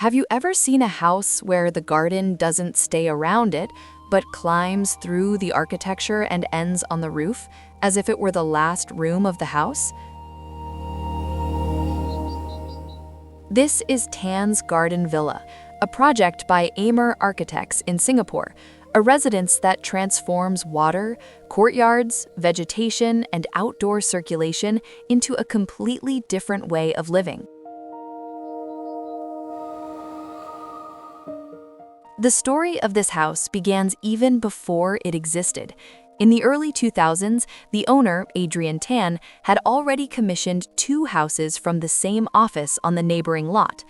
Have you ever seen a house where the garden doesn't stay around it, but climbs through the architecture and ends on the roof, as if it were the last room of the house? This is Tan's Garden Villa, a project by Aamer Architects in Singapore, a residence that transforms water, courtyards, vegetation, and outdoor circulation into a completely different way of living. The story of this house begins even before it existed. In the early 2000s, the owner, Adrian, had already commissioned 2 houses from the same office on the neighboring lot.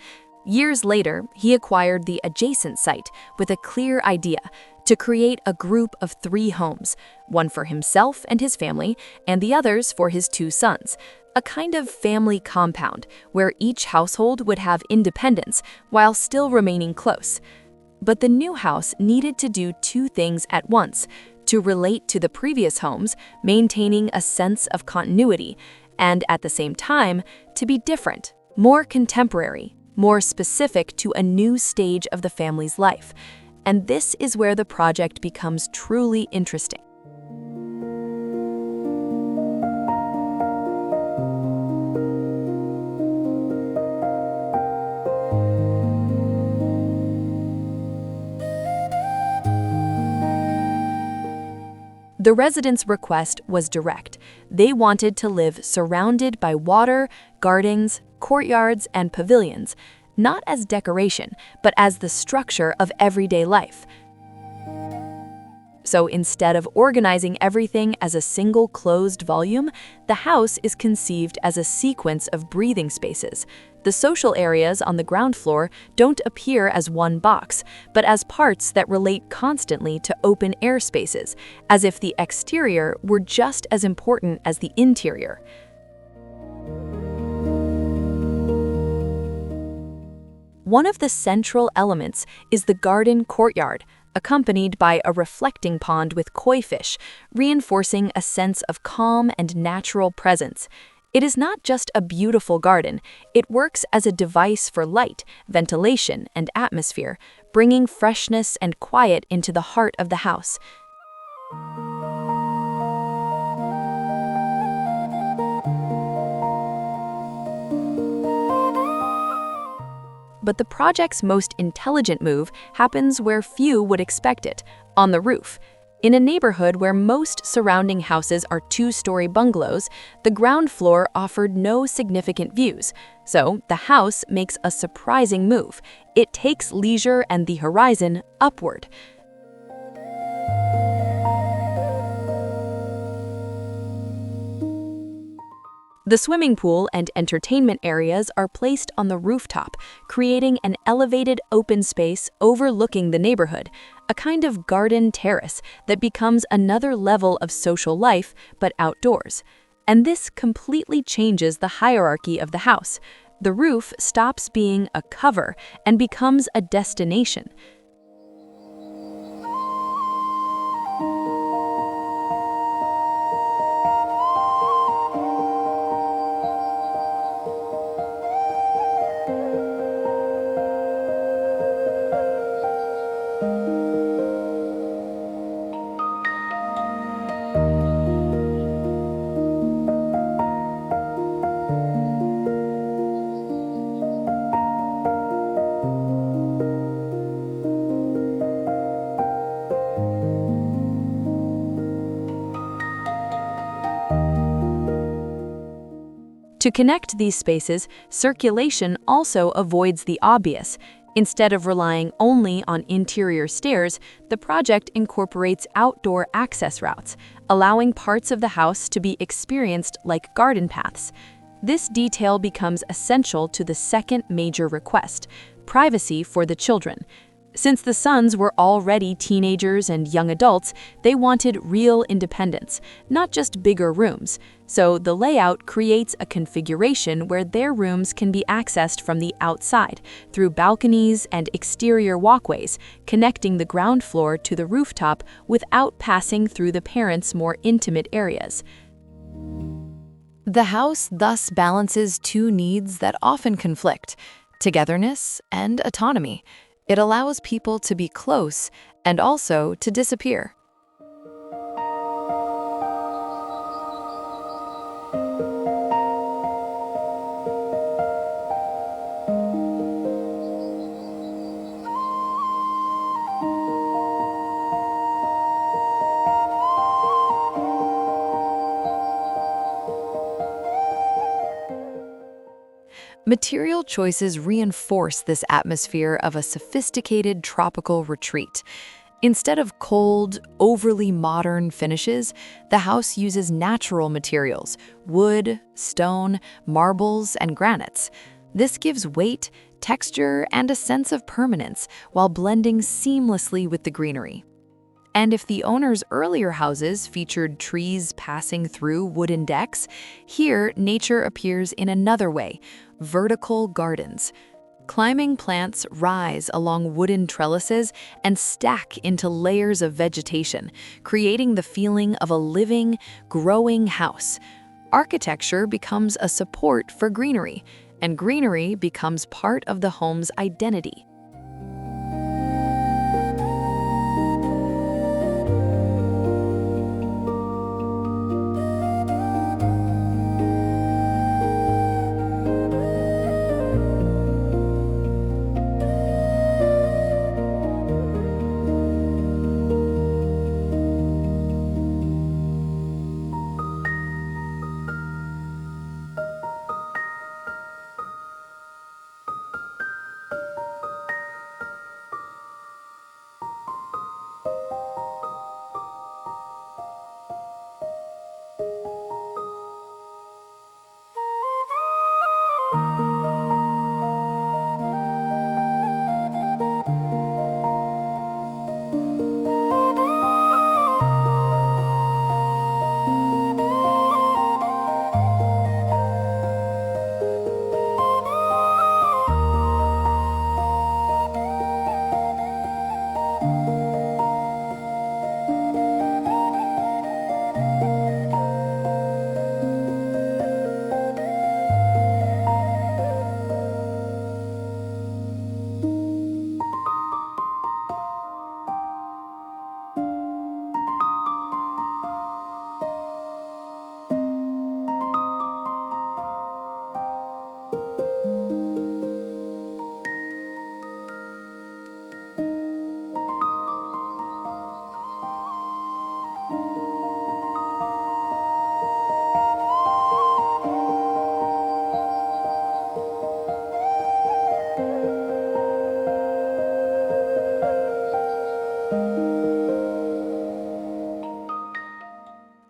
Years later, he acquired the adjacent site with a clear idea to create a group of 3 homes, one for himself and his family, and the others for his 2 sons. A kind of family compound where each household would have independence while still remaining close. But the new house needed to do 2 things at once: to relate to the previous homes, maintaining a sense of continuity, and at the same time, to be different, more contemporary, more specific to a new stage of the family's life. And this is where the project becomes truly interesting. The residents' request was direct. They wanted to live surrounded by water, gardens, courtyards, and pavilions, not as decoration, but as the structure of everyday life. So instead of organizing everything as a single closed volume, the house is conceived as a sequence of breathing spaces. The social areas on the ground floor don't appear as one box, but as parts that relate constantly to open air spaces, as if the exterior were just as important as the interior. One of the central elements is the garden courtyard, accompanied by a reflecting pond with koi fish, reinforcing a sense of calm and natural presence. It is not just a beautiful garden, it works as a device for light, ventilation, and atmosphere, bringing freshness and quiet into the heart of the house. But the project's most intelligent move happens where few would expect it, on the roof. In a neighborhood where most surrounding houses are 2-story bungalows, the ground floor offered no significant views. So the house makes a surprising move. It takes leisure and the horizon upward. The swimming pool and entertainment areas are placed on the rooftop, creating an elevated open space overlooking the neighborhood, a kind of garden terrace that becomes another level of social life, but outdoors. And this completely changes the hierarchy of the house. The roof stops being a cover and becomes a destination. To connect these spaces, circulation also avoids the obvious. Instead of relying only on interior stairs, the project incorporates outdoor access routes, allowing parts of the house to be experienced like garden paths. This detail becomes essential to the second major request: privacy for the children. Since the sons were already teenagers and young adults, they wanted real independence, not just bigger rooms. So the layout creates a configuration where their rooms can be accessed from the outside, through balconies and exterior walkways, connecting the ground floor to the rooftop without passing through the parents' more intimate areas. The house thus balances 2 needs that often conflict: togetherness, and autonomy. It allows people to be close and also to disappear. Material choices reinforce this atmosphere of a sophisticated tropical retreat. Instead of cold, overly modern finishes, the house uses natural materials: wood, stone, marbles, and granites. This gives weight, texture, and a sense of permanence while blending seamlessly with the greenery. And if the owner's earlier houses featured trees passing through wooden decks, here nature appears in another way: vertical gardens. Climbing plants rise along wooden trellises and stack into layers of vegetation, creating the feeling of a living, growing house. Architecture becomes a support for greenery, and greenery becomes part of the home's identity.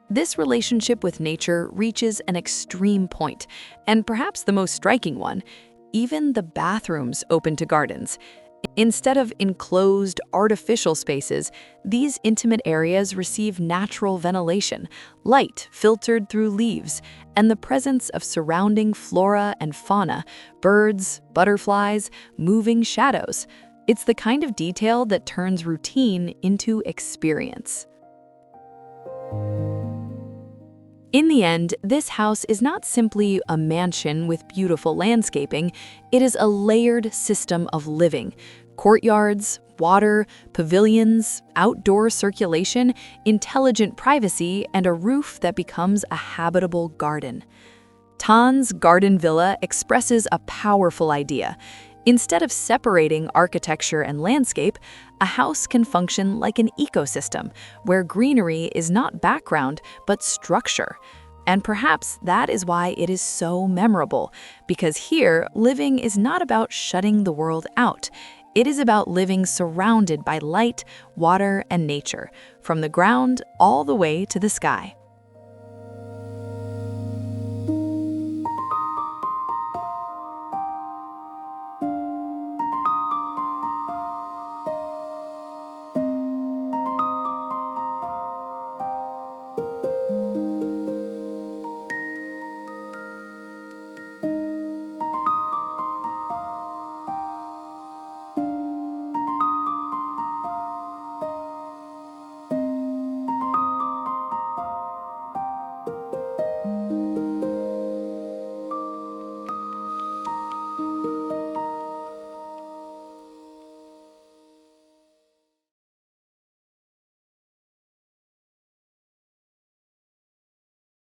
This relationship with nature reaches an extreme point, and perhaps the most striking one: even the bathrooms open to gardens. Instead of enclosed, artificial spaces, these intimate areas receive natural ventilation, light filtered through leaves, and the presence of surrounding flora and fauna: birds, butterflies, moving shadows. It's the kind of detail that turns routine into experience. In the end, this house is not simply a mansion with beautiful landscaping. It is a layered system of living: courtyards, water, pavilions, outdoor circulation, intelligent privacy, and a roof that becomes a habitable garden. Taher's garden villa expresses a powerful idea. Instead of separating architecture and landscape, a house can function like an ecosystem where greenery is not background but structure. And perhaps that is why it is so memorable, because here, living is not about shutting the world out. It is about living surrounded by light, water, and nature, from the ground all the way to the sky.